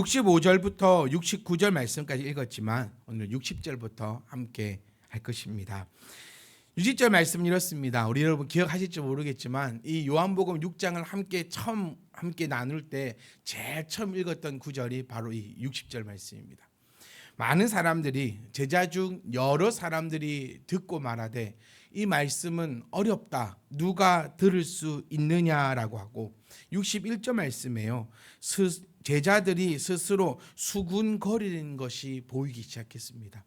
65절부터 69절 말씀까지 읽었지만 오늘 60절부터 함께 할 것입니다. 60절 말씀은 이렇습니다. 우리 여러분 기억하실지 모르겠지만 이 요한복음 6장을 함께 나눌 때 제일 처음 읽었던 구절이 바로 이 60절 말씀입니다. 많은 사람들이, 제자 중 여러 사람들이 듣고 말하되 이 말씀은 어렵다, 누가 들을 수 있느냐라고 하고, 61절 말씀에요, 제자들이 스스로 수군거리는 것이 보이기 시작했습니다.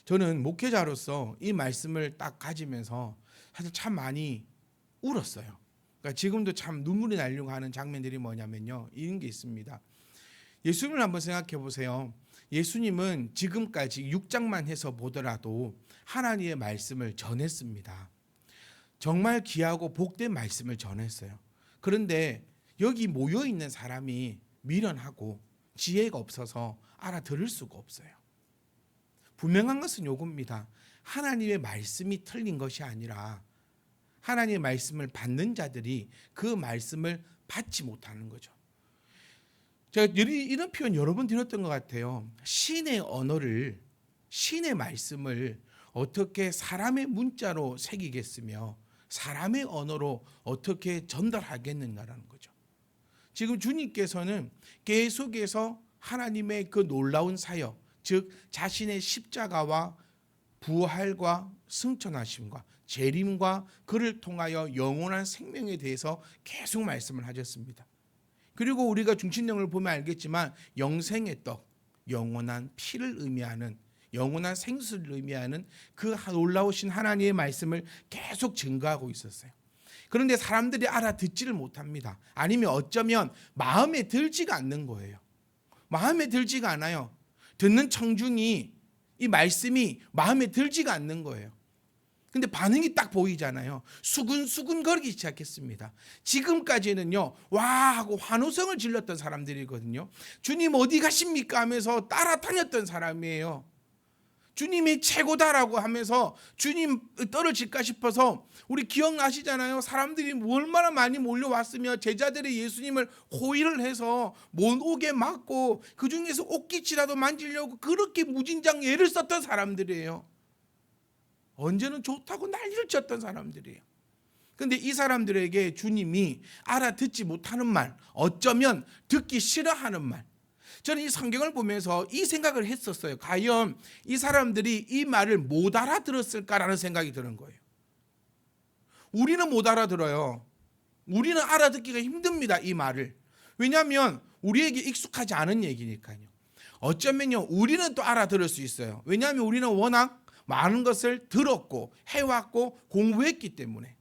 저는 목회자로서 이 말씀을 딱 가지면서 사실 참 많이 울었어요. 그러니까 지금도 참 눈물이 나려고 하는 장면들이 뭐냐면요, 이런 게 있습니다. 예수님을 한번 생각해 보세요. 예수님은 지금까지 6장만 해서 보더라도 하나님의 말씀을 전했습니다. 정말 귀하고 복된 말씀을 전했어요. 그런데 여기 모여 있는 사람이 미련하고 지혜가 없어서 알아들을 수가 없어요. 분명한 것은 요겁니다. 하나님의 말씀이 틀린 것이 아니라 하나님의 말씀을 받는 자들이 그 말씀을 받지 못하는 거죠. 제가 이런 표현 여러 번 들었던 것 같아요. 신의 언어를, 신의 말씀을 어떻게 사람의 문자로 새기겠으며 사람의 언어로 어떻게 전달하겠는가라는 거죠. 지금 주님께서는 계속해서 하나님의 그 놀라운 사역, 즉 자신의 십자가와 부활과 승천하심과 재림과 그를 통하여 영원한 생명에 대해서 계속 말씀을 하셨습니다. 그리고 우리가 중신령을 보면 알겠지만 영생의 떡, 영원한 피를 의미하는, 영원한 생수를 의미하는 그 놀라우신 하나님의 말씀을 계속 증거하고 있었어요. 그런데 사람들이 알아듣지를 못합니다. 아니면 어쩌면 마음에 들지가 않는 거예요. 마음에 들지가 않아요. 듣는 청중이 이 말씀이 마음에 들지가 않는 거예요. 근데 반응이 딱 보이잖아요. 수근수근 거리기 시작했습니다. 지금까지는요, 와 하고 환호성을 질렀던 사람들이거든요. 주님 어디 가십니까 하면서 따라다녔던 사람이에요. 주님이 최고다라고 하면서 주님 떨어질까 싶어서, 우리 기억나시잖아요. 사람들이 얼마나 많이 몰려왔으며 제자들이 예수님을 호의를 해서 못 오게 막고 그 중에서 옷깃이라도 만지려고 그렇게 무진장 애를 썼던 사람들이에요. 언제는 좋다고 난리를 쳤던 사람들이에요. 그런데 이 사람들에게 주님이 알아듣지 못하는 말, 어쩌면 듣기 싫어하는 말, 저는 이 성경을 보면서 이 생각을 했었어요. 과연 이 사람들이 이 말을 못 알아들었을까라는 생각이 드는 거예요. 우리는 못 알아들어요. 우리는 알아듣기가 힘듭니다, 이 말을. 왜냐하면 우리에게 익숙하지 않은 얘기니까요. 어쩌면요, 우리는 또 알아들을 수 있어요. 왜냐하면 우리는 워낙 많은 것을 들었고 해왔고 공부했기 때문에.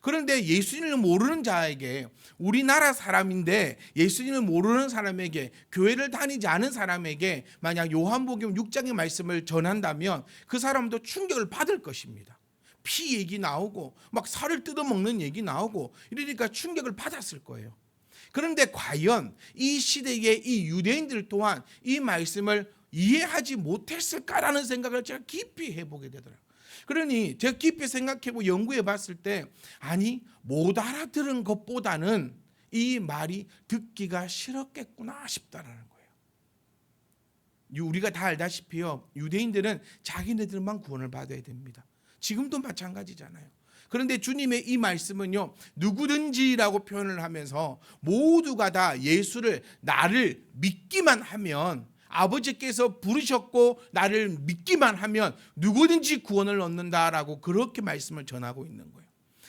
그런데 예수님을 모르는 자에게, 우리나라 사람인데 예수님을 모르는 사람에게, 교회를 다니지 않은 사람에게 만약 요한복음 6장의 말씀을 전한다면 그 사람도 충격을 받을 것입니다. 피 얘기 나오고 막 살을 뜯어먹는 얘기 나오고 이러니까 충격을 받았을 거예요. 그런데 과연 이 시대의 이 유대인들 또한 이 말씀을 이해하지 못했을까라는 생각을 제가 깊이 해보게 되더라고요. 그러니 제가 깊이 생각해보고 연구해 봤을 때, 아니 못 알아들은 것보다는 이 말이 듣기가 싫었겠구나 싶다라는 거예요. 우리가 다 알다시피요, 유대인들은 자기네들만 구원을 받아야 됩니다. 지금도 마찬가지잖아요. 그런데 주님의 이 말씀은요, 누구든지라고 표현을 하면서 모두가 다 예수를, 나를 믿기만 하면, 아버지께서 부르셨고 나를 믿기만 하면 누구든지 구원을 얻는다라고 그렇게 말씀을 전하고 있는 거예요.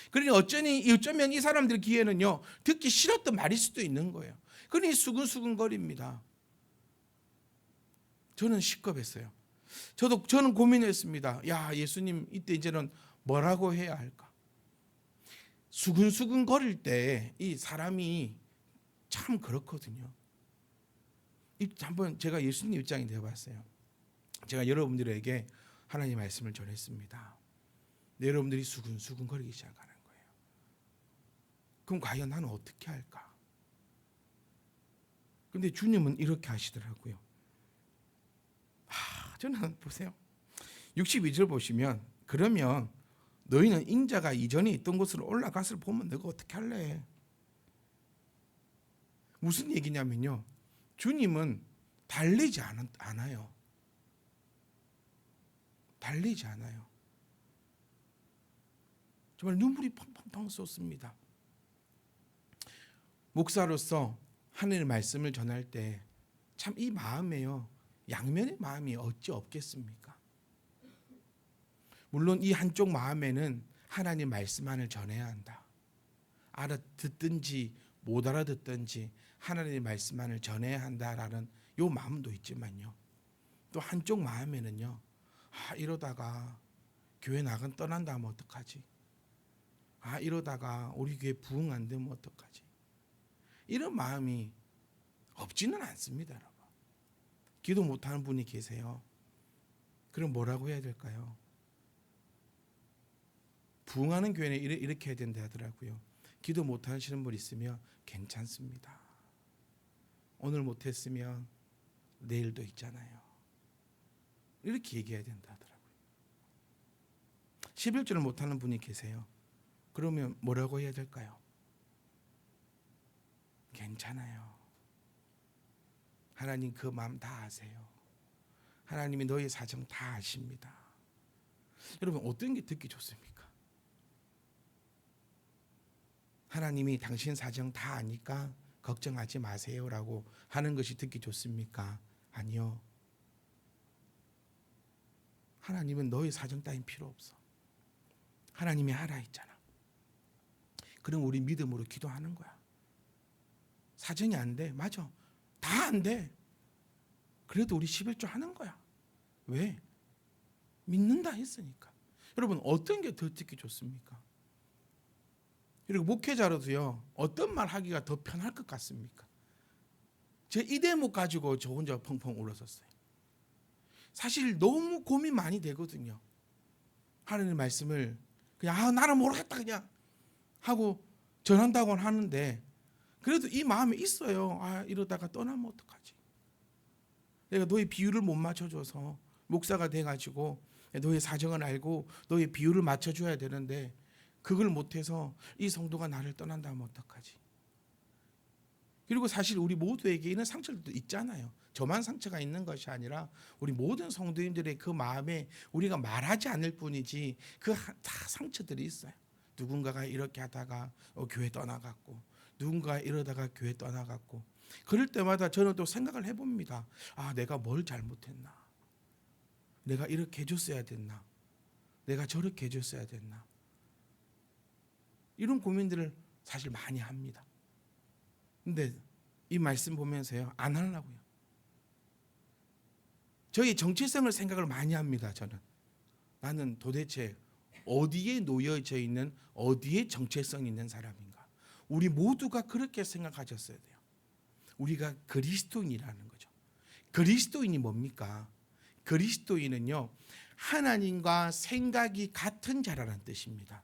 그러니 어쩌면 이 사람들 귀에는요, 듣기 싫었던 말일 수도 있는 거예요. 그러니 수근수근거립니다. 저는 시겁했어요. 저는 고민했습니다. 야, 예수님 이때 이제는 뭐라고 해야 할까? 수근수근거릴 때 이 사람이 참 그렇거든요. 한번 제가 예수님 입장이 되어봤어요. 제가 여러분들에게 하나님의 말씀을 전했습니다. 여러분들이 수근수근거리기 시작하는 거예요. 그럼 과연 나는 어떻게 할까? 그런데 주님은 이렇게 하시더라고요. 저는 보세요. 62절 보시면, 그러면 너희는 인자가 이전에 있던 곳으로 올라갔을 보면 너가 어떻게 할래? 무슨 얘기냐면요, 주님은 달리지 않아요. 달리지 않아요. 정말 눈물이 펑펑펑 쏟습니다. 목사로서 하나님의 말씀을 전할 때 참 이 마음에요, 양면의 마음이 어찌 없겠습니까? 물론 이 한쪽 마음에는 하나님 말씀만을 전해야 한다. 알아듣든지 못 알아듣든지 하나님의 말씀만을 전해야 한다라는 요 마음도 있지만요, 또 한쪽 마음에는요, 이러다가 교회 떠난다 하면 어떡하지? 이러다가 우리 교회 부흥 안 되면 어떡하지? 이런 마음이 없지는 않습니다, 여러분. 기도 못하는 분이 계세요. 그럼 뭐라고 해야 될까요? 부흥하는 교회는 이렇게 해야 된다 하더라고요. 기도 못하시는 분 있으면 괜찮습니다. 오늘 못했으면 내일도 있잖아요. 이렇게 얘기해야 된다 하더라고요. 11조를 못하는 분이 계세요. 그러면 뭐라고 해야 될까요? 괜찮아요. 하나님 그 마음 다 아세요. 하나님이 너의 사정 다 아십니다. 여러분, 어떤 게 듣기 좋습니까? 하나님이 당신 사정 다 아니까 걱정하지 마세요라고 하는 것이 듣기 좋습니까? 아니요. 하나님은 너의 사정 따윈 필요 없어. 하나님이 알아 있잖아. 그럼 우리 믿음으로 기도하는 거야. 사정이 안 돼. 맞아. 다 안 돼. 그래도 우리 11조 하는 거야. 왜? 믿는다 했으니까. 여러분, 어떤 게 더 듣기 좋습니까? 그리고 목회자로도요, 어떤 말 하기가 더 편할 것 같습니까? 제가 이 대목 가지고 저 혼자 펑펑 울었었어요. 사실 너무 고민 많이 되거든요. 하나님의 말씀을 그냥 나는 모르겠다 그냥 하고 전한다고는 하는데, 그래도 이 마음에 있어요. 이러다가 떠나면 어떡하지? 내가 너의 비율을 못 맞춰줘서 목사가 돼가지고 너의 사정을 알고 너의 비율을 맞춰줘야 되는데 그걸 못해서 이 성도가 나를 떠난다면 어떡하지? 그리고 사실 우리 모두에게 있는 상처들도 있잖아요. 저만 상처가 있는 것이 아니라 우리 모든 성도님들의 그 마음에 우리가 말하지 않을 뿐이지 그 다 상처들이 있어요. 누군가가 이렇게 하다가 교회 떠나갔고, 누군가 이러다가 교회 떠나갔고, 그럴 때마다 저는 또 생각을 해봅니다. 내가 뭘 잘못했나? 내가 이렇게 해줬어야 됐나? 내가 저렇게 해줬어야 됐나? 이런 고민들을 사실 많이 합니다. 근데 이 말씀 보면서요, 안 하려고요. 저희 정체성을 생각을 많이 합니다. 저는 나는 도대체 어디에 놓여져 있는, 어디에 정체성이 있는 사람인가? 우리 모두가 그렇게 생각하셨어야 돼요. 우리가 그리스도인이라는 거죠. 그리스도인이 뭡니까? 그리스도인은요, 하나님과 생각이 같은 자라는 뜻입니다.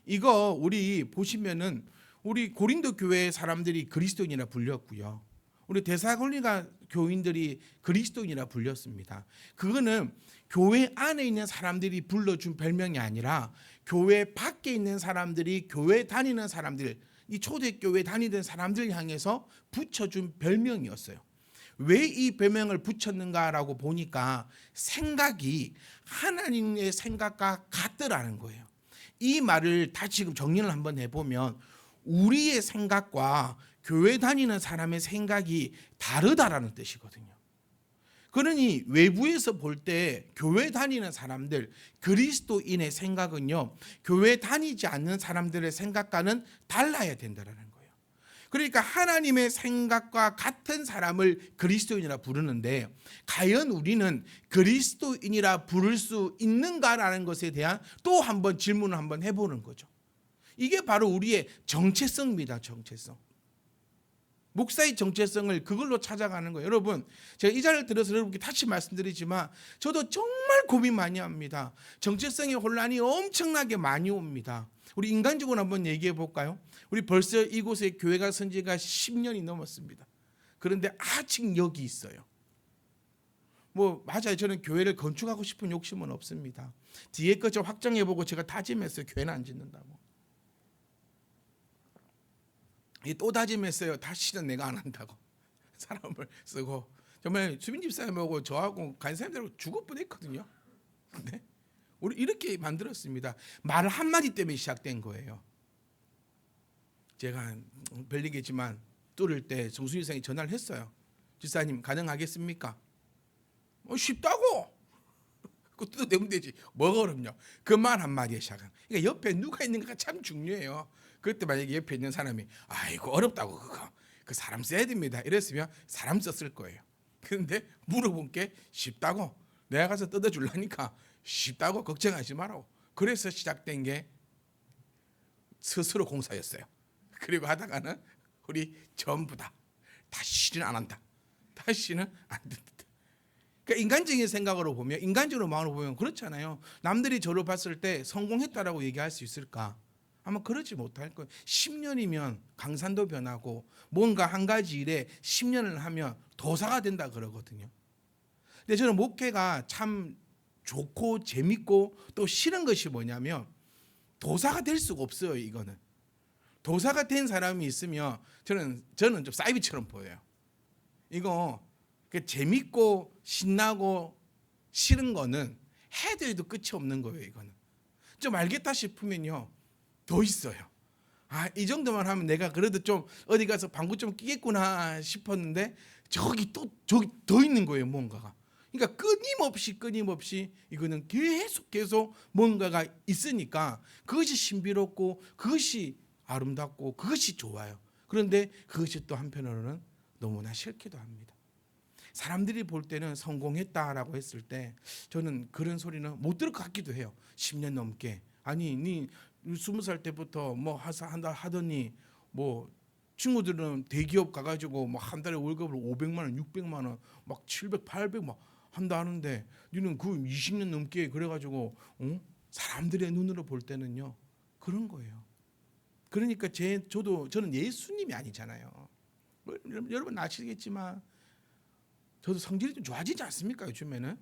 이거 우리 보시면은 우리 고린도 교회 사람들이 그리스도인이라 불렸고요. 우리 데살로니가 교인들이 그리스도인이라 불렸습니다. 그거는 교회 안에 있는 사람들이 불러준 별명이 아니라 교회 밖에 있는 사람들이, 교회 다니는 사람들, 이 초대교회 다니던 사람들 향해서 붙여준 별명이었어요. 왜 이 별명을 붙였는가라고 보니까 생각이 하나님의 생각과 같더라는 거예요. 이 말을 다 지금 정리를 한번 해보면 우리의 생각과 교회 다니는 사람의 생각이 다르다라는 뜻이거든요. 그러니 외부에서 볼 때 교회 다니는 사람들, 그리스도인의 생각은요, 교회 다니지 않는 사람들의 생각과는 달라야 된다는 거예요. 그러니까 하나님의 생각과 같은 사람을 그리스도인이라 부르는데, 과연 우리는 그리스도인이라 부를 수 있는가라는 것에 대한 또 한번 질문을 한번 해보는 거죠. 이게 바로 우리의 정체성입니다. 정체성. 목사의 정체성을 그걸로 찾아가는 거예요. 여러분, 제가 이 자리를 들어서 여러분께 다시 말씀드리지만 저도 정말 고민 많이 합니다. 정체성의 혼란이 엄청나게 많이 옵니다. 우리 인간적으로 한번 얘기해 볼까요? 우리 벌써 이곳에 교회가 선 지가 10년이 넘었습니다. 그런데 아직 여기 있어요. 맞아요. 저는 교회를 건축하고 싶은 욕심은 없습니다. 뒤에 거 좀 확장해보고 제가 다짐했어요. 교회는 안 짓는다고. 또 다짐했어요. 다시는 내가 안 한다고. 사람을 쓰고 정말 수빈 집사님하고 저하고 간 사람들하고 죽을 뻔했거든요. 근데 우리 이렇게 만들었습니다. 말 한마디 때문에 시작된 거예요. 제가 별리겠지만 뚫을 때 정순희 선생이 전화를 했어요. 집사님 가능하겠습니까? 쉽다고. 그거 뜯어내면 되지. 뭐가 어렵냐. 그 말 한마디에 시작한. 그러니까 옆에 누가 있는가가 참 중요해요. 그때 만약에 옆에 있는 사람이 아이고 어렵다고 그거. 그 사람 써야 됩니다. 이랬으면 사람 썼을 거예요. 그런데 물어본 게 쉽다고. 내가 가서 뜯어주려니까 쉽다고 걱정하지 말라고. 그래서 시작된 게 스스로 공사였어요. 그리고 하다가는 우리 전부 다 다시는 안 한다. 다시는 안 된다. 그러니까 인간적인 생각으로 보면, 인간적으로 마음으로 보면 그렇잖아요. 남들이 저를 봤을 때 성공했다라고 얘기할 수 있을까? 아마 그러지 못할 거예요. 10년이면 강산도 변하고 뭔가 한 가지 일에 10년을 하면 도사가 된다 그러거든요. 근데 저는 목회가 참 좋고 재밌고 또 싫은 것이 뭐냐면 도사가 될 수가 없어요. 이거는 도사가 된 사람이 있으면 저는 좀 사이비처럼 보여요. 이거 재밌고 신나고 싫은 거는 해도 해도 끝이 없는 거예요. 이거는 좀 알겠다 싶으면요 더 있어요. 이 정도만 하면 내가 그래도 좀 어디 가서 방구 좀 끼겠구나 싶었는데 저기 더 있는 거예요. 뭔가가. 그러니까 끊임없이 이거는 계속 뭔가가 있으니까 그것이 신비롭고 그것이 아름답고 그것이 좋아요. 그런데 그것이 또 한편으로는 너무나 싫기도 합니다. 사람들이 볼 때는 성공했다라고 했을 때 저는 그런 소리는 못 들을 것 같기도 해요. 10년 넘게. 아니 니 20살 때부터 뭐 한다 하더니 뭐 친구들은 대기업 가가지고 뭐 한 달에 월급을 500만 원, 600만 원, 막 700, 800 막 한다 하는데 니는 그 20년 넘게 그래가지고 사람들의 눈으로 볼 때는요 그런 거예요. 그러니까 저는 예수님이 아니잖아요. 여러분 아시겠지만 저도 성질이 좀 좋아지지 않습니까 요즘에는?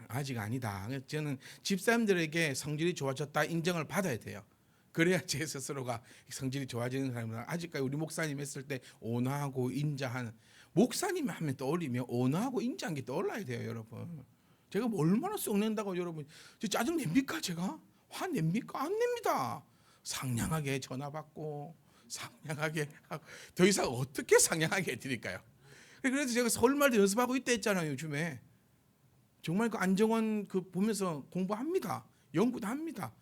아직 아니다. 저는 집사람들에게 성질이 좋아졌다 인정을 받아야 돼요. 그래야 제 스스로가 성질이 좋아지는 사람은 아직까지 우리 목사님 했을 때 온화하고 인자한 목사님 하면 떠올리면 온화하고 인자한 게 떠올라야 돼요, 여러분. 제가 뭐 얼마나 썩낸다고 여러분 짜증 냅니까 제가? 화 냅니까? 안 냅니다. 상냥하게 전화 받고 상냥하게 하고 더 이상 어떻게 상냥하게 해드릴까요? 그래서 제가 서울말도 연습하고 있다 했잖아요 요즘에. 정말 그 안정원 그 보면서 공부합니다. 연구도 합니다.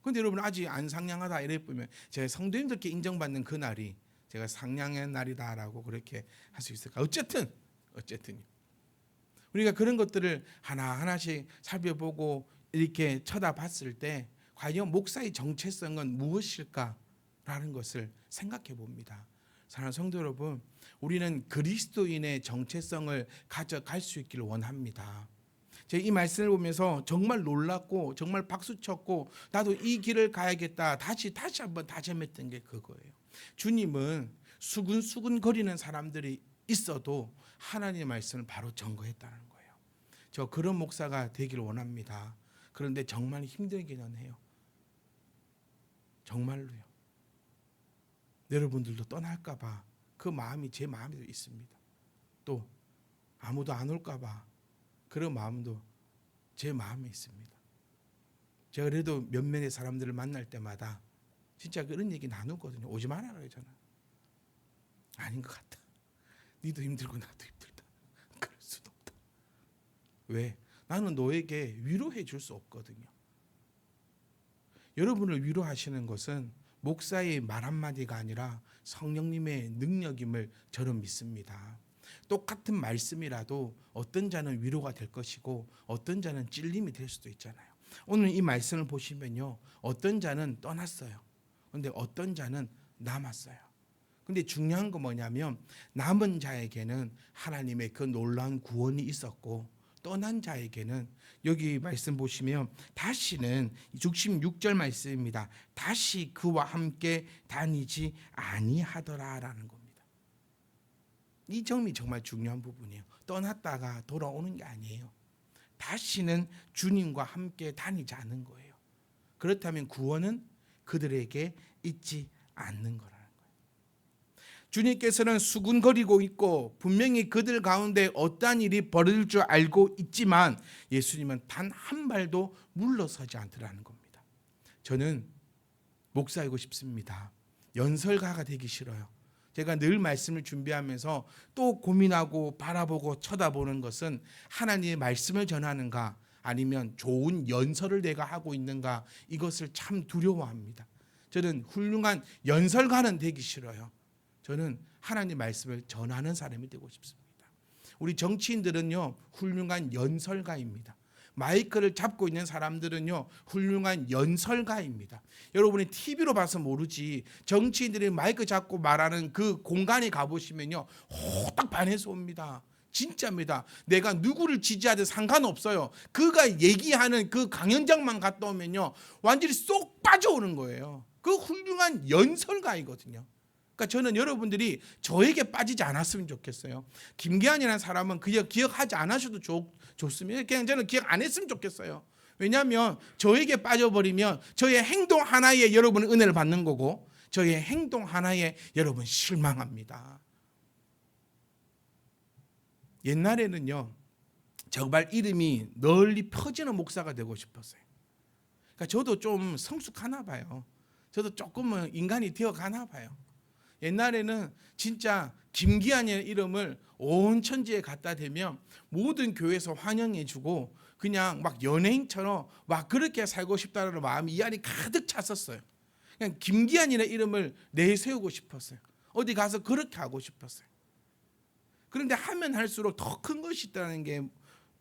그런데 여러분 아직 안 상냥하다 이래 보면 제가 성도님들께 인정받는 그 날이 제가 상냥한 날이다라고 그렇게 할 수 있을까? 어쨌든 우리가 그런 것들을 하나하나씩 살펴보고 이렇게 쳐다봤을 때 과연 목사의 정체성은 무엇일까라는 것을 생각해 봅니다. 사랑하는 성도 여러분, 우리는 그리스도인의 정체성을 가져갈 수 있기를 원합니다. 제가 이 말씀을 보면서 정말 놀랐고 정말 박수쳤고 나도 이 길을 가야겠다 다시 한번 다짐했던 게 그거예요. 주님은 수근수근 거리는 사람들이 있어도 하나님의 말씀을 바로 전거했다는 거예요. 저 그런 목사가 되기를 원합니다. 그런데 정말 힘들기는 해요. 정말로요. 여러분들도 떠날까 봐 그 마음이 제 마음에도 있습니다. 또 아무도 안 올까 봐 그런 마음도 제 마음에 있습니다. 제가 그래도 몇몇의 사람들을 만날 때마다 진짜 그런 얘기 나누거든요. 오지 마라 그러잖아. 아닌 것 같다. 니도 힘들고 나도 힘들다. 그럴 수도 없다. 왜? 나는 너에게 위로해 줄 수 없거든요. 여러분을 위로하시는 것은 목사의 말 한마디가 아니라 성령님의 능력임을 저는 믿습니다. 똑같은 말씀이라도 어떤 자는 위로가 될 것이고 어떤 자는 찔림이 될 수도 있잖아요. 오늘 이 말씀을 보시면요. 어떤 자는 떠났어요. 그런데 어떤 자는 남았어요. 근데 중요한 건 뭐냐면 남은 자에게는 하나님의 그 놀라운 구원이 있었고 떠난 자에게는 여기 말씀 보시면 다시는 66절 말씀입니다. 다시 그와 함께 다니지 아니하더라라는 겁니다. 이 점이 정말 중요한 부분이에요. 떠났다가 돌아오는 게 아니에요. 다시는 주님과 함께 다니지 않는 거예요. 그렇다면 구원은 그들에게 있지 않는 거라는 거예요. 주님께서는 수군거리고 있고 분명히 그들 가운데 어떠한 일이 벌어질 줄 알고 있지만 예수님은 단 한 발도 물러서지 않더라는 겁니다. 저는 목사이고 싶습니다. 연설가가 되기 싫어요. 제가 늘 말씀을 준비하면서 또 고민하고 바라보고 쳐다보는 것은 하나님의 말씀을 전하는가 아니면 좋은 연설을 내가 하고 있는가, 이것을 참 두려워합니다. 저는 훌륭한 연설가는 되기 싫어요. 저는 하나님 말씀을 전하는 사람이 되고 싶습니다. 우리 정치인들은요 훌륭한 연설가입니다. 마이크를 잡고 있는 사람들은요 훌륭한 연설가입니다. 여러분이 TV로 봐서 모르지 정치인들이 마이크 잡고 말하는 그 공간에 가보시면요 호딱 반해서 옵니다. 진짜입니다. 내가 누구를 지지하든 상관없어요. 그가 얘기하는 그 강연장만 갔다 오면요 완전히 쏙 빠져오는 거예요. 그 훌륭한 연설가이거든요. 그러니까 저는 여러분들이 저에게 빠지지 않았으면 좋겠어요. 김기환이라는 사람은 그냥 기억하지 않으셔도 좋습니다. 그냥 저는 기억 안 했으면 좋겠어요. 왜냐하면 저에게 빠져버리면 저의 행동 하나에 여러분은 은혜를 받는 거고 저의 행동 하나에 여러분 실망합니다. 옛날에는요 정말 이름이 널리 퍼지는 목사가 되고 싶었어요. 그러니까 저도 좀 성숙하나 봐요. 저도 조금은 인간이 되어가나 봐요. 옛날에는 진짜 김기환이라는 이름을 온 천지에 갖다 대면 모든 교회에서 환영해주고 그냥 막 연예인처럼 막 그렇게 살고 싶다는 마음이 이 안에 가득 찼었어요. 그냥 김기환이라는 이름을 내세우고 싶었어요. 어디 가서 그렇게 하고 싶었어요. 그런데 하면 할수록 더 큰 것이 있다는 게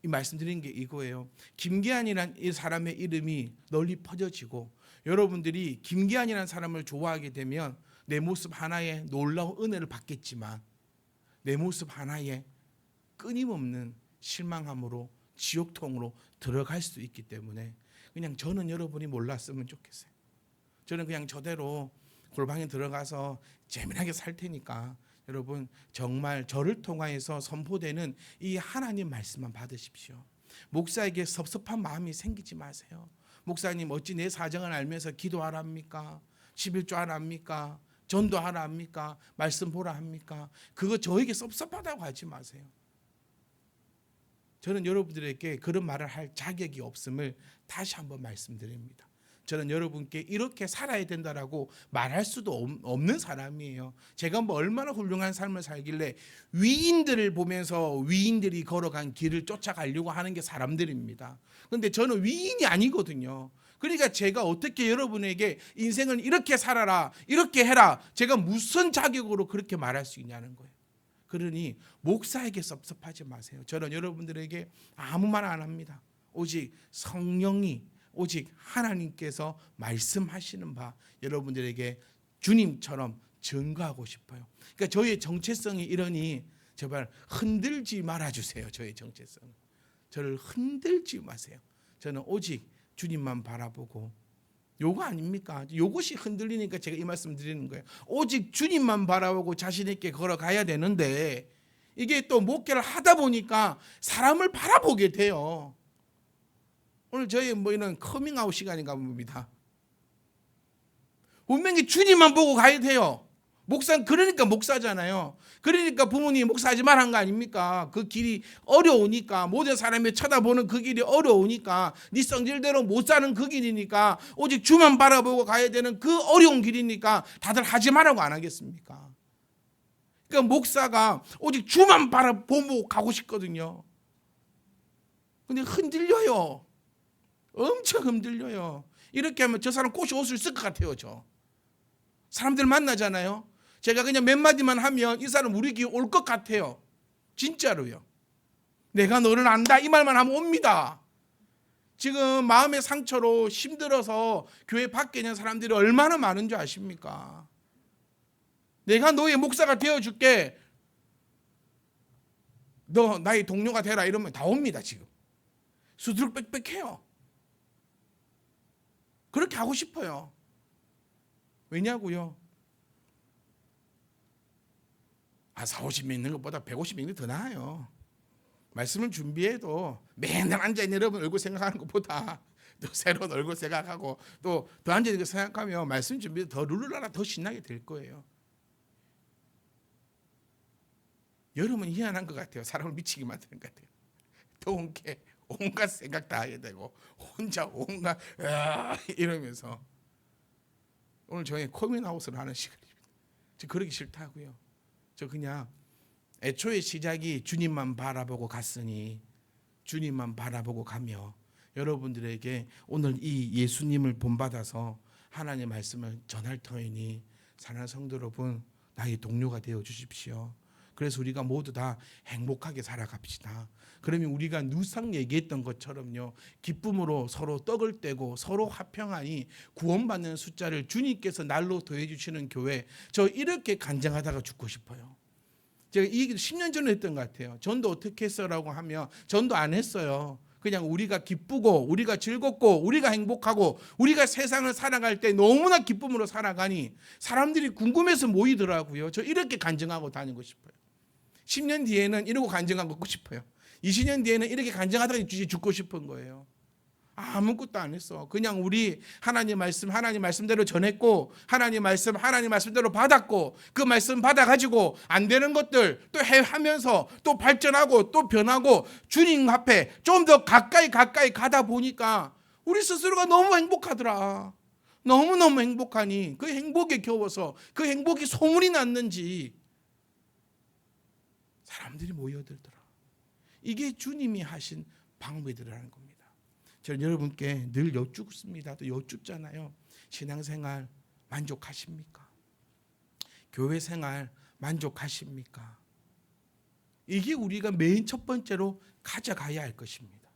말씀드린 게 이거예요. 김기환이라는 이 사람의 이름이 널리 퍼져지고 여러분들이 김기환이라는 사람을 좋아하게 되면 내 모습 하나에 놀라운 은혜를 받겠지만 내 모습 하나에 끊임없는 실망함으로 지옥통으로 들어갈 수 있기 때문에 그냥 저는 여러분이 몰랐으면 좋겠어요. 저는 그냥 저대로 골방에 들어가서 재미나게 살 테니까 여러분 정말 저를 통하여서 선포되는 이 하나님 말씀만 받으십시오. 목사에게 섭섭한 마음이 생기지 마세요. 목사님 어찌 내 사정을 알면서 기도하라 합니까? 11조 하라 합니까? 전도하라 합니까? 말씀 보라 합니까? 그거 저에게 섭섭하다고 하지 마세요. 저는 여러분들에게 그런 말을 할 자격이 없음을 다시 한번 말씀드립니다. 저는 여러분께 이렇게 살아야 된다라고 말할 수도 없는 사람이에요. 제가 뭐 얼마나 훌륭한 삶을 살길래 위인들을 보면서 위인들이 걸어간 길을 쫓아가려고 하는 게 사람들입니다. 그런데 저는 위인이 아니거든요. 그러니까 제가 어떻게 여러분에게 인생을 이렇게 살아라, 이렇게 해라, 제가 무슨 자격으로 그렇게 말할 수 있냐는 거예요. 그러니 목사에게 섭섭하지 마세요. 저는 여러분들에게 아무 말 안 합니다. 오직 성령이, 오직 하나님께서 말씀하시는 바 여러분들에게 주님처럼 증거하고 싶어요. 그러니까 저의 정체성이 이러니 제발 흔들지 말아주세요. 저의 정체성, 저를 흔들지 마세요. 저는 오직 주님만 바라보고, 요거 아닙니까? 요것이 흔들리니까 제가 이 말씀 드리는 거예요. 오직 주님만 바라보고 자신 있게 걸어가야 되는데 이게 또 목회를 하다 보니까 사람을 바라보게 돼요. 오늘 저희 이런 커밍아웃 시간인가 봅니다. 분명히 주님만 보고 가야 돼요. 목사는 그러니까 목사잖아요. 그러니까 부모님이 목사하지 말한 거 아닙니까? 그 길이 어려우니까, 모든 사람이 쳐다보는 그 길이 어려우니까, 네 성질대로 못 사는 그 길이니까, 오직 주만 바라보고 가야 되는 그 어려운 길이니까 다들 하지 말라고 안 하겠습니까? 그러니까 목사가 오직 주만 바라보고 가고 싶거든요. 근데 흔들려요. 엄청 흔들려요. 이렇게 하면 저 사람 꽃이 옷을 쓸 것 같아요. 저 사람들 만나잖아요. 제가 그냥 몇 마디만 하면 이 사람 우리 교회 올 것 같아요. 진짜로요. 내가 너를 안다 이 말만 하면 옵니다. 지금 마음의 상처로 힘들어서 교회 밖에 있는 사람들이 얼마나 많은 줄 아십니까? 내가 너의 목사가 되어줄게, 너 나의 동료가 되라 이러면 다 옵니다. 지금 수두룩 빽빽해요. 그렇게 하고 싶어요. 왜냐고요? 40-50명 있는 것보다 150명 있는 게 더 나아요. 말씀을 준비해도 맨날 앉아있는 여러분 얼굴 생각하는 것보다 또 새로운 얼굴 생각하고 또 더 앉아있는 거 생각하면 말씀 준비해도 더 룰루라라 더 신나게 될 거예요. 여름은 희한한 것 같아요. 사람을 미치게 만드는 것 같아요. 더운 게 온갖 생각 다 하게 되고 혼자 온갖 이러면서 오늘 저희 코미나웃을 하는 시간입니다. 저 그러기 싫다고요. 저 그냥 애초에 시작이 주님만 바라보고 갔으니 주님만 바라보고 가며 여러분들에게 오늘 이 예수님을 본받아서 하나님의 말씀을 전할 터이니 사랑하는 성도 여러분, 나의 동료가 되어 주십시오. 그래서 우리가 모두 다 행복하게 살아갑시다. 그러면 우리가 누상 얘기했던 것처럼요, 기쁨으로 서로 떡을 떼고 서로 화평하니 구원받는 숫자를 주님께서 날로 더해주시는 교회, 저 이렇게 간증하다가 죽고 싶어요. 제가 이 얘기도 10년 전에 했던 것 같아요. 전도 어떻게 했어라고 하면 전도 안 했어요. 그냥 우리가 기쁘고 우리가 즐겁고 우리가 행복하고 우리가 세상을 살아갈 때 너무나 기쁨으로 살아가니 사람들이 궁금해서 모이더라고요. 저 이렇게 간증하고 다니고 싶어요. 10년 뒤에는 이러고 간증하고 싶어요. 20년 뒤에는 이렇게 간증하다가 죽고 싶은 거예요. 아무것도 안 했어. 그냥 우리 하나님 말씀대로 전했고 하나님 말씀대로 받았고 그 말씀 받아가지고 안 되는 것들 또 하면서 또 발전하고 또 변하고 주님 앞에 좀 더 가까이 가다 보니까 우리 스스로가 너무 행복하더라. 너무너무 행복하니 그 행복에 겨워서 그 행복이 소문이 났는지 사람들이 모여들더라. 이게 주님이 하신 방법이더라는 겁니다. 저는 여러분께 늘 여쭙습니다. 또 여쭙잖아요. 신앙생활 만족하십니까? 교회 생활 만족하십니까? 이게 우리가 맨 첫 번째로 가져가야 할 것입니다.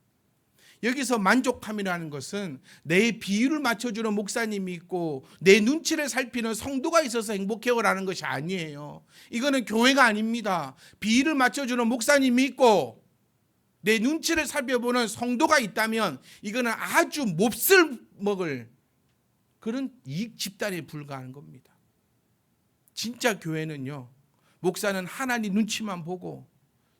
여기서 만족함이라는 것은 내 비율을 맞춰주는 목사님이 있고 내 눈치를 살피는 성도가 있어서 행복해요라는 것이 아니에요. 이거는 교회가 아닙니다. 비율을 맞춰주는 목사님이 있고 내 눈치를 살펴보는 성도가 있다면 이거는 아주 몹쓸 먹을 그런 이익 집단에 불과한 겁니다. 진짜 교회는요, 목사는 하나님 눈치만 보고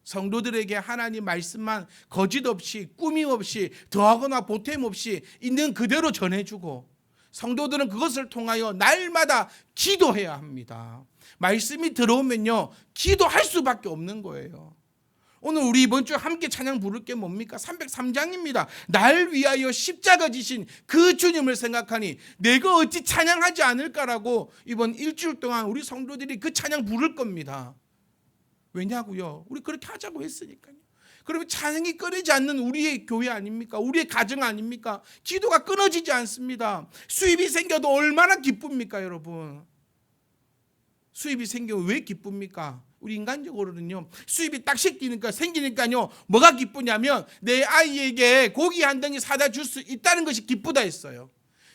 성도들에게 하나님 말씀만 거짓 없이 꾸밈 없이 더하거나 보탬 없이 있는 그대로 전해주고 성도들은 그것을 통하여 날마다 기도해야 합니다. 말씀이 들어오면요, 기도할 수밖에 없는 거예요. 오늘 우리 이번 주에 함께 찬양 부를 게 뭡니까? 303장입니다. 날 위하여 십자가 지신 그 주님을 생각하니 내가 어찌 찬양하지 않을까라고 이번 일주일 동안 우리 성도들이 그 찬양 부를 겁니다. 왜냐고요? 우리 그렇게 하자고 했으니까요. 그러면 찬양이 끊이지 않는 우리의 교회 아닙니까? 우리의 가정 아닙니까? 기도가 끊어지지 않습니다. 수입이 생겨도 얼마나 기쁩니까, 여러분? 수입이 생기면 왜 기쁩니까? 우리 인간적으로는요, 수입이 딱 생기니까요, 뭐가 기쁘냐면 내 아이에게 고기 한 덩이 사다 줄 수 있다는 것이 기쁘다 했어요.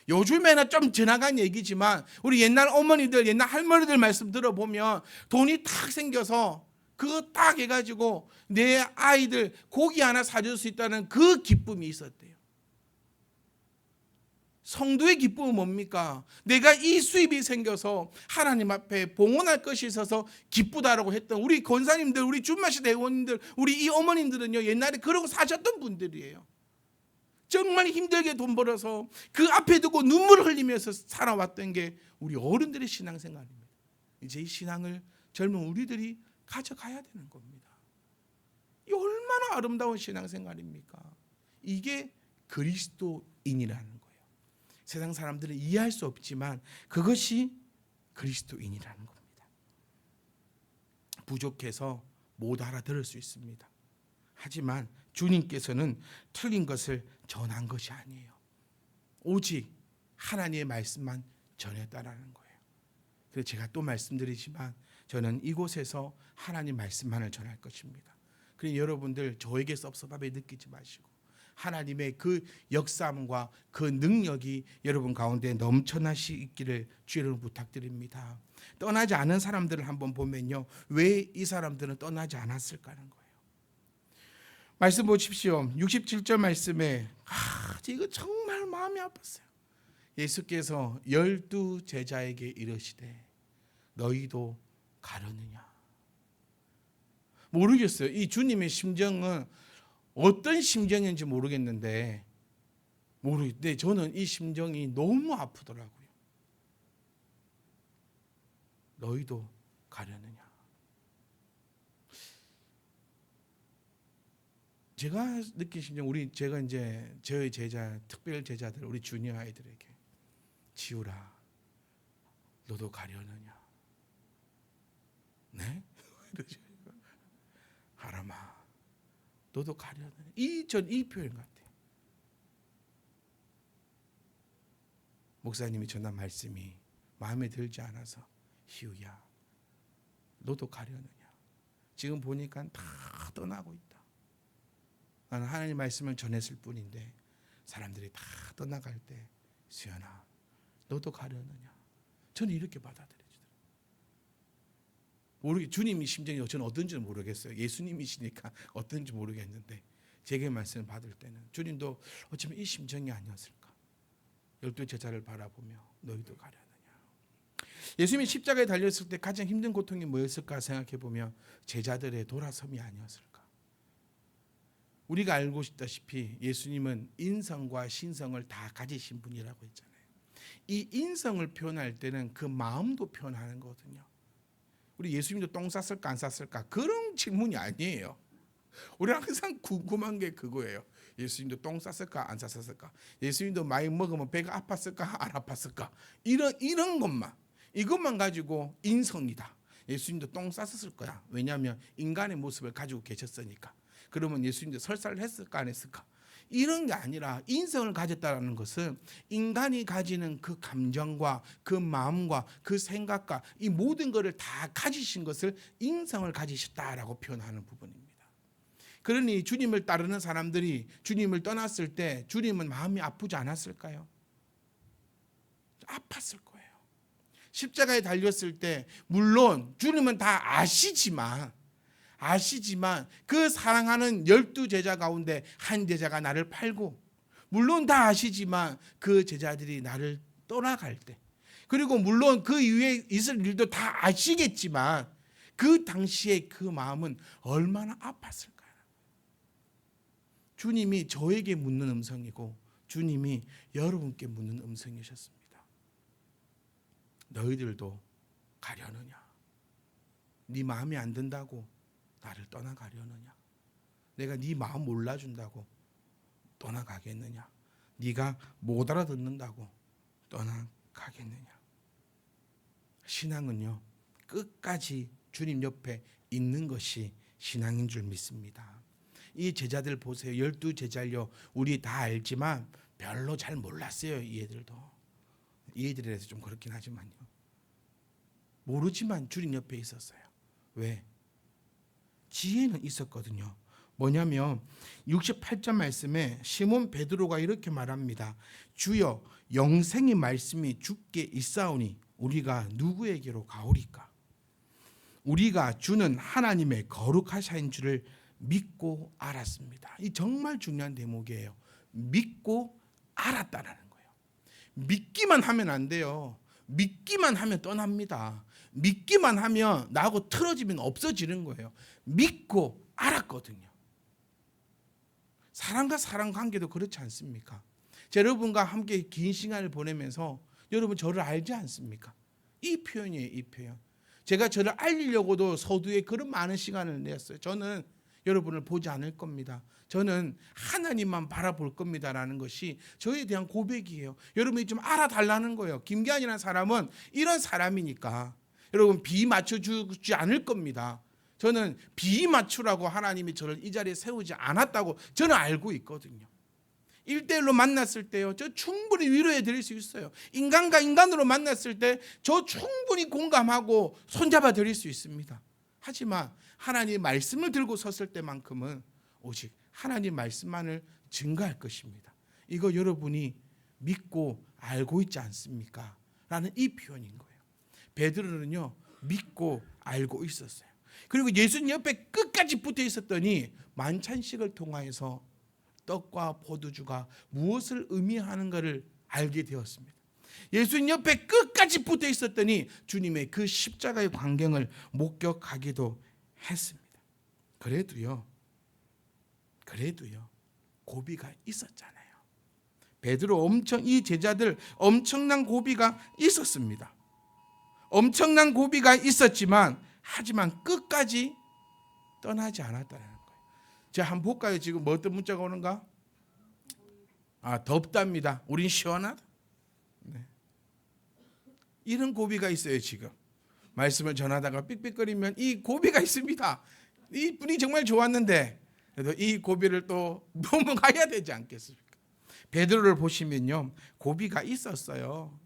요즘에는 좀 지나간 얘기지만 우리 옛날 어머니들, 옛날 할머니들 말씀 들어보면 돈이 딱 생겨서 그거 딱 해가지고 내 아이들 고기 하나 사줄 수 있다는 그 기쁨이 있었대요. 성도의 기쁨은 뭡니까? 내가 이 수입이 생겨서 하나님 앞에 봉헌할 것이 있어서 기쁘다라고 했던 우리 권사님들, 우리 준마시 대원님들, 우리 이 어머님들은요, 옛날에 그러고 사셨던 분들이에요. 정말 힘들게 돈 벌어서 그 앞에 두고 눈물을 흘리면서 살아왔던 게 우리 어른들의 신앙생활입니다. 이제 이 신앙을 젊은 우리들이 가져가야 되는 겁니다. 이 얼마나 아름다운 신앙생활입니까? 이게 그리스도인이라는 거예요. 세상 사람들은 이해할 수 없지만 그것이 그리스도인이라는 겁니다. 부족해서 못 알아들을 수 있습니다. 하지만 주님께서는 틀린 것을 전한 것이 아니에요. 오직 하나님의 말씀만 전했다라는 거예요. 그래서 제가 또 말씀드리지만 저는 이곳에서 하나님 말씀만을 전할 것입니다. 그러니 여러분들 저에게 섭섭함에 느끼지 마시고 하나님의 그 역사함과 그 능력이 여러분 가운데 넘쳐나시기를 주의를 부탁드립니다. 떠나지 않은 사람들을 한번 보면요, 왜 이 사람들은 떠나지 않았을까라는 거예요. 말씀 보십시오. 67절 말씀에 이거 정말 마음이 아팠어요. 예수께서 12 제자에게 이르시되 너희도 가려느냐. 모르겠어요. 이 주님의 심정은 어떤 심정인지 모르겠는데 저는 이 심정이 너무 아프더라고요. 너희도 가려느냐. 제가 느낀 심정, 제가 이제 저희 제자, 특별 제자들, 우리 주니어 아이들에게 지우라, 너도 가려느냐? 네? 하람아, 너도 가려느냐? 이 표현 같아요. 목사님이 전한 말씀이 마음에 들지 않아서 희우야, 너도 가려느냐? 지금 보니까 다 떠나고 있다. 나는 하나님 말씀을 전했을 뿐인데 사람들이 다 떠나갈 때 수연아, 너도 가려느냐? 저는 이렇게 받아들여지더라고요. 주님이 심정이 저는 어떤지는 모르겠어요. 예수님이시니까 어떤지 모르겠는데 제게 말씀을 받을 때는 주님도 어쩌면 이 심정이 아니었을까? 12 제자를 바라보며 너희도 가려느냐? 예수님이 십자가에 달렸을 때 가장 힘든 고통이 뭐였을까 생각해 보면 제자들의 돌아섬이 아니었을까? 우리가 알고 있다시피 예수님은 인성과 신성을 다 가지신 분이라고 했잖아요. 이 인성을 표현할 때는 그 마음도 표현하는 거거든요. 우리 예수님도 똥 쌌을까 안 쌌을까 그런 질문이 아니에요. 우리 항상 궁금한 게 그거예요. 예수님도 똥 쌌을까 안 쌌을까? 예수님도 많이 먹으면 배가 아팠을까 안 아팠을까? 이런 것만, 이것만 가지고 인성이다. 예수님도 똥 쌌을 거야. 왜냐하면 인간의 모습을 가지고 계셨으니까. 그러면 예수님도 설사를 했을까 안 했을까? 이런 게 아니라 인성을 가졌다는 것은 인간이 가지는 그 감정과 그 마음과 그 생각과 이 모든 것을 다 가지신 것을 인성을 가지셨다라고 표현하는 부분입니다. 그러니 주님을 따르는 사람들이 주님을 떠났을 때 주님은 마음이 아프지 않았을까요? 아팠을 거예요. 십자가에 달렸을 때 물론 주님은 다 아시지만 그 사랑하는 12 제자 가운데 한 제자가 나를 팔고, 물론 다 아시지만 그 제자들이 나를 떠나갈 때, 그리고 물론 그 이후에 있을 일도 다 아시겠지만 그 당시에 그 마음은 얼마나 아팠을까요? 주님이 저에게 묻는 음성이고 주님이 여러분께 묻는 음성이셨습니다. 너희들도 가려느냐? 네 마음이 안 든다고 나를 떠나가려느냐? 내가 네 마음 몰라준다고 떠나가겠느냐? 네가 못 알아듣는다고 떠나가겠느냐? 신앙은요, 끝까지 주님 옆에 있는 것이 신앙인 줄 믿습니다. 이 제자들 보세요. 12 제자요, 우리 다 알지만 별로 잘 몰랐어요. 이 애들도. 이 애들에서 좀 그렇긴 하지만요, 모르지만 주님 옆에 있었어요. 왜? 지혜는 있었거든요. 뭐냐면 68절 말씀에 시몬 베드로가 이렇게 말합니다. 주여, 영생의 말씀이 주께 있사오니 우리가 누구에게로 가오리까? 우리가 주는 하나님의 거룩하신 줄을 믿고 알았습니다. 이 정말 중요한 대목이에요. 믿고 알았다라는 거예요. 믿기만 하면 안 돼요. 믿기만 하면 떠납니다. 믿기만 하면 나하고 틀어지면 없어지는 거예요. 믿고 알았거든요. 사람과 사람 관계도 그렇지 않습니까? 여러분과 함께 긴 시간을 보내면서 여러분 저를 알지 않습니까? 이 표현이에요. 이 표현. 제가 저를 알리려고도 서두에 그런 많은 시간을 냈어요. 저는 여러분을 보지 않을 겁니다. 저는 하나님만 바라볼 겁니다라는 것이 저에 대한 고백이에요. 여러분이 좀 알아달라는 거예요. 김기환이라는 사람은 이런 사람이니까 여러분 비 맞춰주지 않을 겁니다. 저는 비 맞추라고 하나님이 저를 이 자리에 세우지 않았다고 저는 알고 있거든요. 1대1로 만났을 때요, 저 충분히 위로해 드릴 수 있어요. 인간과 인간으로 만났을 때 저 충분히 공감하고 손잡아 드릴 수 있습니다. 하지만 하나님의 말씀을 들고 섰을 때만큼은 오직 하나님 말씀만을 증거할 것입니다. 이거 여러분이 믿고 알고 있지 않습니까? 라는 이 표현인 거예요. 베드로는요, 믿고 알고 있었어요. 그리고 예수님 옆에 끝까지 붙어 있었더니 만찬식을 통하여서 떡과 포도주가 무엇을 의미하는가를 알게 되었습니다. 예수님 옆에 끝까지 붙어 있었더니 주님의 그 십자가의 광경을 목격하기도 했습니다. 그래도요 고비가 있었잖아요. 베드로 이 제자들 엄청난 고비가 있었습니다. 엄청난 고비가 있었지만 하지만 끝까지 떠나지 않았다는 거예요. 제가 한번 볼까요? 지금 뭐 어떤 문자가 오는가? 덥답니다. 우린 시원하다. 네. 이런 고비가 있어요. 지금 말씀을 전하다가 삑삑거리면 이 고비가 있습니다. 이 분이 정말 좋았는데 그래도 이 고비를 또 넘어가야 되지 않겠습니까? 베드로를 보시면요, 고비가 있었어요.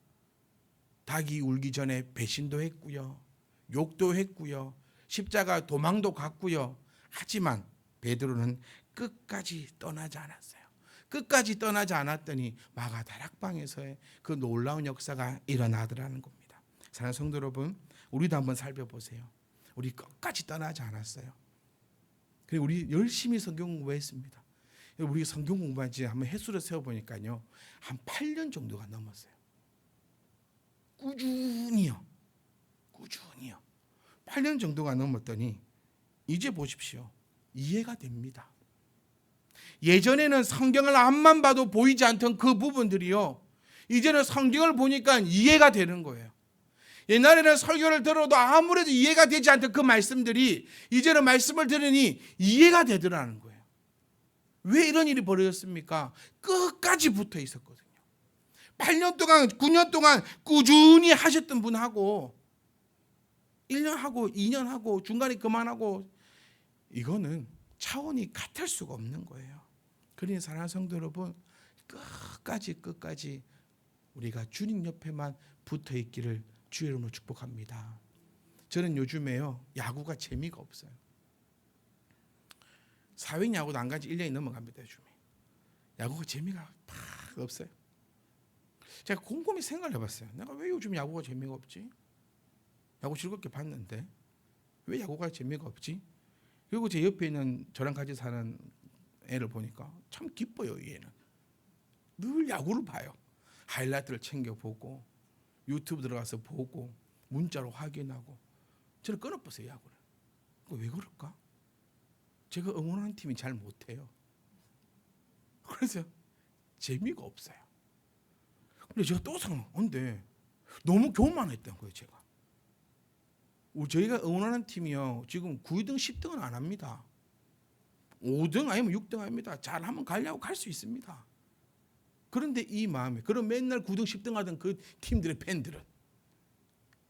닭이 울기 전에 배신도 했고요, 욕도 했고요, 십자가 도망도 갔고요. 하지만 베드로는 끝까지 떠나지 않았어요. 끝까지 떠나지 않았더니 마가 다락방에서의 그 놀라운 역사가 일어나더라는 겁니다. 사랑하는 성도 여러분, 우리도 한번 살펴보세요. 우리 끝까지 떠나지 않았어요. 그리고 우리 열심히 성경 공부했습니다. 우리 성경 공부한 지 한번 횟수를 세어보니까요, 한 8년 정도가 넘었어요. 꾸준히요. 8년 정도가 넘었더니 이제 보십시오. 이해가 됩니다. 예전에는 성경을 앞만 봐도 보이지 않던 그 부분들이요, 이제는 성경을 보니까 이해가 되는 거예요. 옛날에는 설교를 들어도 아무래도 이해가 되지 않던 그 말씀들이 이제는 말씀을 들으니 이해가 되더라는 거예요. 왜 이런 일이 벌어졌습니까? 끝까지 붙어 있었거든요. 8년 동안 9년 동안 꾸준히 하셨던 분하고 1년 하고 2년 하고 중간에 그만하고, 이거는 차원이 같을 수가 없는 거예요. 그러니 사랑하는 성도 여러분, 끝까지 우리가 주님 옆에만 붙어 있기를 주의 이름으로 축복합니다. 저는 요즘에요, 야구가 재미가 없어요. 사회인 야구도 안 간지 1년이 넘어갑니다. 요즘에 야구가 재미가 팍 없어요. 제가 곰곰이 생각을 해봤어요. 내가 왜 요즘 야구가 재미가 없지? 야구 즐겁게 봤는데 왜 야구가 재미가 없지? 그리고 제 옆에 있는 저랑 같이 사는 애를 보니까 참 기뻐요. 이 애는 늘 야구를 봐요. 하이라이트를 챙겨보고 유튜브 들어가서 보고 문자로 확인하고. 저는 끊어버렸어요, 야구를. 왜 그럴까? 제가 응원하는 팀이 잘 못해요. 그래서 재미가 없어요. 근데 제가 또 생각하는데 너무 교만했던 거예요. 제가 저희가 응원하는 팀이요, 지금 9등 10등은 안 합니다. 5등 아니면 6등 합니다. 잘하면 가려고 갈 수 있습니다. 그런데 이 마음에, 그럼 맨날 9등 10등 하던 그 팀들의 팬들은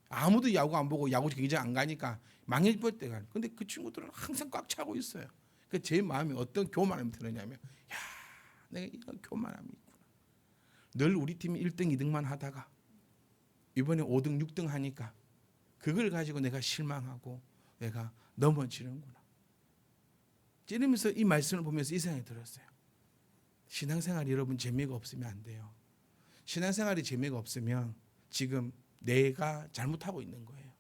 아무도 야구 안 보고 야구 경기장 안 가니까 망해질 때가. 근데 그 친구들은 항상 꽉 차고 있어요. 그 제 마음에 어떤 교만함이 드느냐면, 야, 내가 이런 교만함이 있구나. 늘 우리 팀이 1등 2등만 하다가 이번에 5등 6등 하니까 그걸 가지고 내가 실망하고 내가 넘어지는구나. 이러면서 이 말씀을 보면서 이 생각이 들었어요. 신앙생활이 여러분 재미가 없으면 안 돼요. 신앙생활이 재미가 없으면 지금 내가 잘못하고 있는 거예요.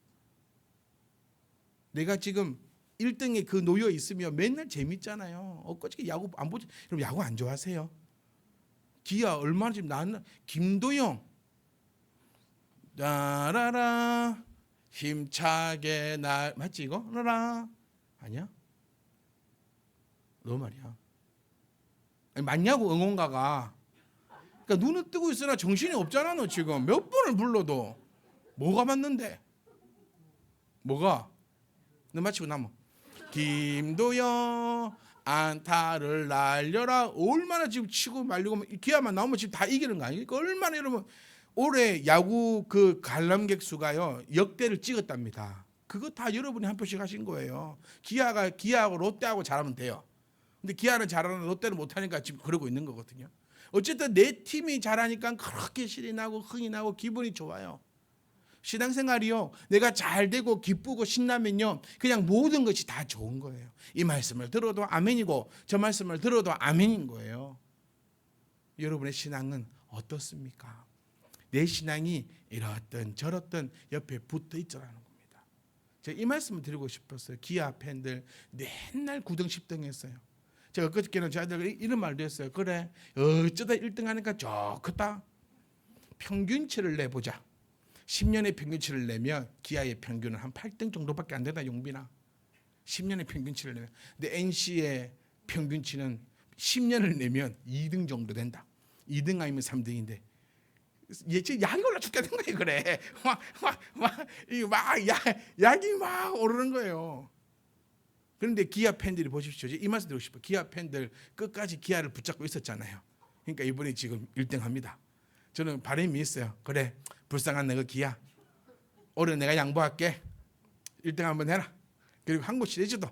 내가 지금 1등에 그 놓여 있으면 맨날 재밌잖아요. 엊그저께 야구 안 보지? 그럼 야구 안 좋아하세요? 기아 얼마나 지금 나는 김도영 라라라 힘차게 날 맞지 이거? 라라 아니야? 너 말이야. 아니, 맞냐고 응원가가. 그러니까 눈은 뜨고 있으나 정신이 없잖아. 너 지금 몇 번을 불러도 뭐가 맞는데? 뭐가? 너 마치고 나면 김도영 안타를 날려라. 얼마나 지금 치고 말리고 기아만 나오면 지금 다 이기는 거 아니에요? 얼마나 여러분 올해 야구 그 관람객 수가요 역대를 찍었답니다. 그거 다 여러분이 한 표씩 하신 거예요. 기아하고 롯데하고 잘하면 돼요. 근데 기아는 잘하는 롯데는 못하니까 지금 그러고 있는 거거든요. 어쨌든 내 팀이 잘하니까 그렇게 실이 나고 흥이 나고 기분이 좋아요. 신앙생활이요, 내가 잘 되고 기쁘고 신나면요 그냥 모든 것이 다 좋은 거예요. 이 말씀을 들어도 아멘이고 저 말씀을 들어도 아멘인 거예요. 여러분의 신앙은 어떻습니까? 내 신앙이 이렇든 저렇든 옆에 붙어 있더라는 겁니다. 제가 이 말씀을 드리고 싶었어요. 기아 팬들 맨날 9등 10등 했어요. 제가 그저께는 저희들 이런 말도 했어요. 그래 어쩌다 1등 하니까 좋겠다. 평균치를 내보자. 10년의 평균치를 내면 기아의 평균은 한 8등 정도밖에 안 된다. 용빈아 10년의 평균치를 내면. 근데 NC의 평균치는 10년을 내면 2등 정도 된다. 2등 아니면 3등인데 지금 약이 올라 죽겠는 거예요. 그래 약이 막 오르는 거예요. 그런데 기아 팬들이 보십시오. 이 말씀 드리고 싶어요. 기아 팬들 끝까지 기아를 붙잡고 있었잖아요. 그러니까 이번에 지금 1등합니다. 저는 바람이 있어요. 그래, 불쌍한 내가 기아, 올해 내가 양보할게. 1등 한번 해라. 그리고 한국 시리즈도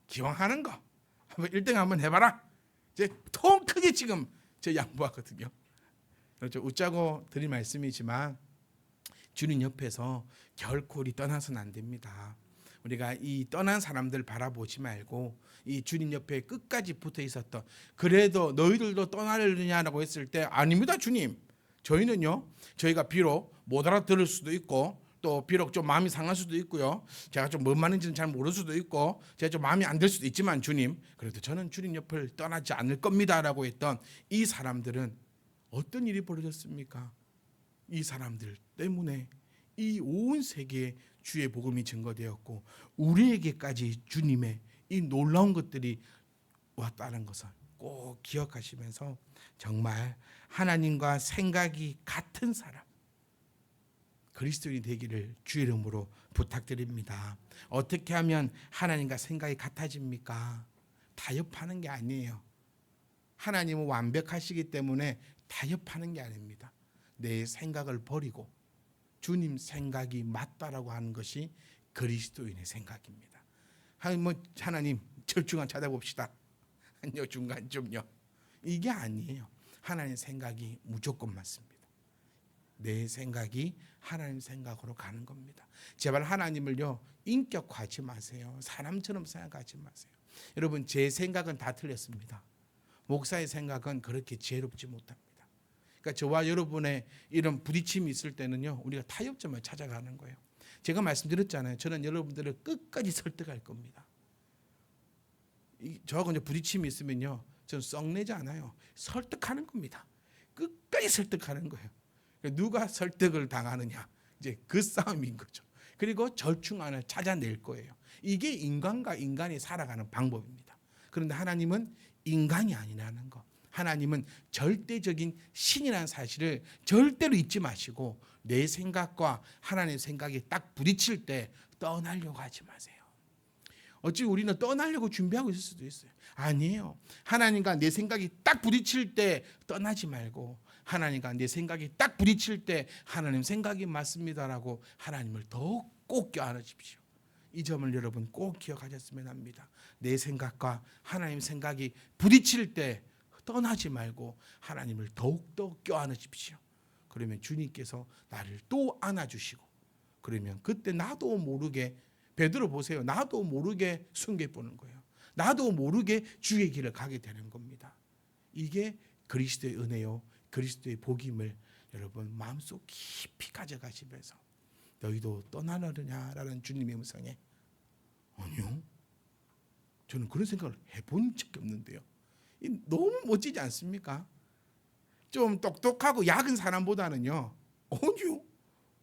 기왕 하는 거 한번 1등 한번 해봐라. 이제 통 크게 지금 저 양보하거든요. 그렇죠. 웃자고 드릴 말씀이지만 주님 옆에서 결코 우리 떠나서는 안 됩니다. 우리가 이 떠난 사람들 바라보지 말고 이 주님 옆에 끝까지 붙어 있었던, 그래도 너희들도 떠나려느냐라고 했을 때 아닙니다 주님. 저희는요, 저희가 비록 못 알아들을 수도 있고 또 비록 좀 마음이 상할 수도 있고요, 제가 좀 뭔 말인지는 잘 모를 수도 있고 제가 좀 마음이 안 들 수도 있지만 주님, 그래도 저는 주님 옆을 떠나지 않을 겁니다라고 했던 이 사람들은 어떤 일이 벌어졌습니까? 이 사람들 때문에 이 온 세계에 주의 복음이 증거되었고 우리에게까지 주님의 이 놀라운 것들이 왔다는 것을 꼭 기억하시면서 정말 하나님과 생각이 같은 사람, 그리스도인이 되기를 주의 이름으로 부탁드립니다. 어떻게 하면 하나님과 생각이 같아집니까? 타협하는 게 아니에요. 하나님은 완벽하시기 때문에 타협하는 게 아닙니다. 내 생각을 버리고 주님 생각이 맞다라고 하는 것이 그리스도인의 생각입니다. 하나님 절중한 찾아봅시다. 아니요, 중간 좀요. 이게 아니에요. 하나님 생각이 무조건 맞습니다. 내 생각이 하나님 생각으로 가는 겁니다. 제발 하나님을요 인격화하지 마세요. 사람처럼 생각하지 마세요. 여러분, 제 생각은 다 틀렸습니다. 목사의 생각은 그렇게 지혜롭지 못합니다. 그러니까 저와 여러분의 이런 부딪힘이 있을 때는요, 우리가 타협점을 찾아가는 거예요. 제가 말씀드렸잖아요. 저는 여러분들을 끝까지 설득할 겁니다. 저하고 이제 부딪힘이 있으면요, 저는 썩내지 않아요. 설득하는 겁니다. 끝까지 설득하는 거예요. 누가 설득을 당하느냐, 이제 그 싸움인 거죠. 그리고 절충안을 찾아낼 거예요. 이게 인간과 인간이 살아가는 방법입니다. 그런데 하나님은 인간이 아니라는 거, 하나님은 절대적인 신이라는 사실을 절대로 잊지 마시고 내 생각과 하나님의 생각이 딱 부딪힐 때 떠나려고 하지 마세요. 어찌 우리는 떠나려고 준비하고 있을 수도 있어요. 아니에요. 하나님과 내 생각이 딱 부딪힐 때 떠나지 말고 하나님과 내 생각이 딱 부딪힐 때 하나님 생각이 맞습니다라고 하나님을 더욱 꼭 껴안으십시오. 이 점을 여러분 꼭 기억하셨으면 합니다. 내 생각과 하나님 생각이 부딪힐 때 떠나지 말고 하나님을 더욱더 껴안으십시오. 그러면 주님께서 나를 또 안아주시고, 그러면 그때 나도 모르게, 베드로 보세요. 나도 모르게 순교보는 거예요. 나도 모르게 주의 길을 가게 되는 겁니다. 이게 그리스도의 은혜요, 그리스도의 복임을 여러분 마음속 깊이 가져가시면서 너희도 떠나려느냐라는 주님의 음성에, 아니요, 저는 그런 생각을 해본 적이 없는데요. 너무 멋지지 않습니까? 좀 똑똑하고 약은 사람보다는요, 아니요,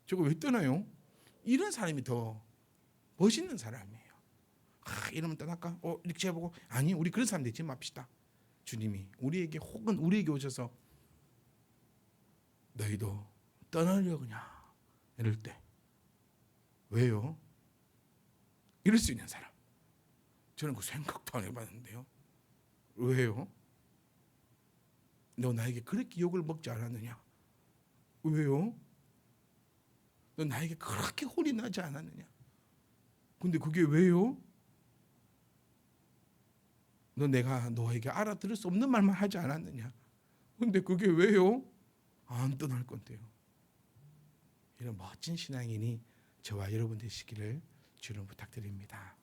저거 왜 떠나요? 이런 사람이 더 멋있는 사람이에요. 이러면 떠날까? 이렇게 해보고, 아니, 우리 그런 사람 되지 맙시다. 주님이 우리에게 혹은 우리에게 오셔서 너희도 떠나려느냐 이럴 때, 왜요? 이럴 수 있는 사람. 저는 그 생각도 안 해봤는데요. 왜요? 너 나에게 그렇게 욕을 먹지 않았느냐? 왜요? 너 나에게 그렇게 혼이 나지 않았느냐? 근데 그게 왜요? 너 내가 너에게 알아들을 수 없는 말만 하지 않았느냐? 근데 그게 왜요? 안 떠날 건데요. 이런 멋진 신앙인이 저와 여러분 되시기를 주로 부탁드립니다.